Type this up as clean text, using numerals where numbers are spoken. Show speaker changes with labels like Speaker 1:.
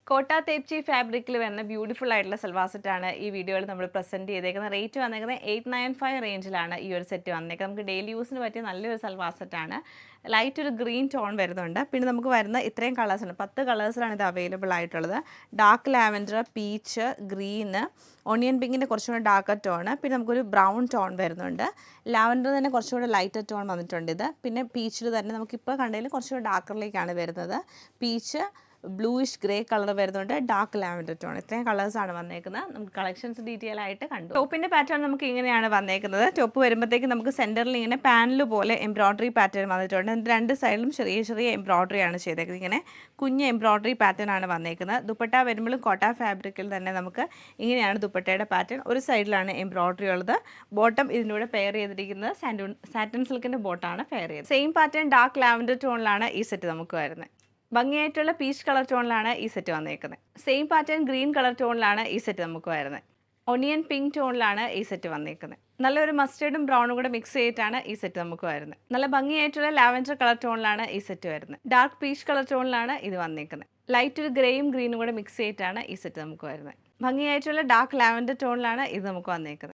Speaker 1: കോട്ട തേപ്ചി ഫാബ്രിക്കിൽ വരുന്ന ബ്യൂട്ടിഫുൾ ആയിട്ടുള്ള സൽവാർ സെറ്റാണ് ഈ വീഡിയോയിൽ നമ്മൾ പ്രസൻറ്റ് ചെയ്തേക്കുന്നത്. റേറ്റ് വന്നേക്കുന്നത് 895 റേഞ്ചിലാണ് ഈ ഒരു സെറ്റ് വന്നേക്കുന്നത്. നമുക്ക് ഡെയിലി യൂസിന് പറ്റിയ നല്ലൊരു സൽവാർ സെറ്റാണ്. ലൈറ്റ് ഒരു ഗ്രീൻ ടോൺ വരുന്നുണ്ട്. പിന്നെ നമുക്ക് വരുന്ന ഇത്രയും കളേഴ്സാണ്, 10 കളേഴ്സിലാണ് ഇത് അവൈലബിൾ ആയിട്ടുള്ളത്. Dark lavender, peach, green, onion പിങ്കിൻ്റെ കുറച്ചുകൂടെ ഡാർക്കർ ടോണ്, പിന്നെ നമുക്കൊരു ബ്രൗൺ ടോൺ വരുന്നുണ്ട്. ലാവൻഡർ തന്നെ കുറച്ചുകൂടെ ലൈറ്റർ ടോൺ വന്നിട്ടുണ്ട് ഇത്. പിന്നെ പീച്ചിൽ തന്നെ നമുക്കിപ്പോൾ കണ്ടതിൽ കുറച്ചുകൂടെ ഡാർക്കറിലേക്കാണ് വരുന്നത്. പീച്ച്, ബ്ലൂയിഷ് ഗ്രേ കളർ വരുന്നുണ്ട്, ഡാർക്ക് ലാവൻഡർ ടോൺ. ഇത്രയും കളേഴ്സാണ് വന്നേക്കുന്നത്. നമുക്ക് കളക്ഷൻസ് ഡീറ്റെയിൽ ആയിട്ട് കണ്ടു. ടോപ്പിൻ്റെ പാറ്റേൺ നമുക്ക് ഇങ്ങനെയാണ് വന്നേക്കുന്നത്. ടോപ്പ് വരുമ്പോഴത്തേക്ക് നമുക്ക് സെൻറ്ററിൽ ഇങ്ങനെ പാനൽ പോലെ എംബ്രോയ്ഡറി പാറ്റേൺ വന്നിട്ടുണ്ട്. ഇതിൻ്റെ രണ്ട് സൈഡിലും ചെറിയ ചെറിയ എംബ്രോയ്ഡറി ആണ് ചെയ്തേക്കുന്നത്. ഇങ്ങനെ കുഞ്ഞ് എംബ്രോയ്ഡറി പാറ്റേൺ ആണ് വന്നേക്കുന്നത്. ദുപ്പട്ട വരുമ്പോഴും കോട്ട ഫാബ്രിക്കിൽ തന്നെ നമുക്ക് ഇങ്ങനെയാണ് ദുപ്പട്ടയുടെ പാറ്റേൺ. ഒരു സൈഡിലാണ് എംബ്രോയ്ഡറി ഉള്ളത്. ബോട്ടം ഇതിലൂടെ പെയർ ചെയ്തിരിക്കുന്നത് സാറ്റൻ സിൽക്കിൻ്റെ ബോട്ടാണ് പെയർ ചെയ്തത്. സെയിം പാറ്റേൺ ഡാർക്ക് ലാവൻഡർ ടോണിലാണ് ഈ സെറ്റ് നമുക്ക് വരുന്നത്. ഭംഗിയായിട്ടുള്ള പീച്ച് കളർ ടോണിലാണ് ഈ സെറ്റ് വന്നേക്കുന്നത്. സെയിം പാറ്റേൺ ഗ്രീൻ കളർ ടോണിലാണ് ഈ സെറ്റ് നമുക്ക് വരുന്നത്. ഒണിയൻ പിങ്ക് ടോണിലാണ് ഈ സെറ്റ് വന്നേക്കുന്നത്. നല്ലൊരു മസ്റ്റേർഡും ബ്രൗണും കൂടെ മിക്സ് ചെയ്തിട്ടാണ് ഈ സെറ്റ് നമുക്ക് വരുന്നത്. നല്ല ഭംഗിയായിട്ടുള്ള ലാവൻഡർ കളർ ടോണിലാണ് ഈ സെറ്റ് വരുന്നത്. ഡാർക്ക് പീച്ച് കളർ ടോണിലാണ് ഇത് വന്നേക്കുന്നത്. ലൈറ്റ് ഒരു ഗ്രേയും ഗ്രീനും കൂടെ മിക്സ് ചെയ്തിട്ടാണ് ഈ സെറ്റ് നമുക്ക് വരുന്നത്. ഭംഗിയായിട്ടുള്ള ഡാർക്ക് ലാവൻഡർ ടോണിലാണ് ഇത് നമുക്ക് വന്നേക്കുന്നത്.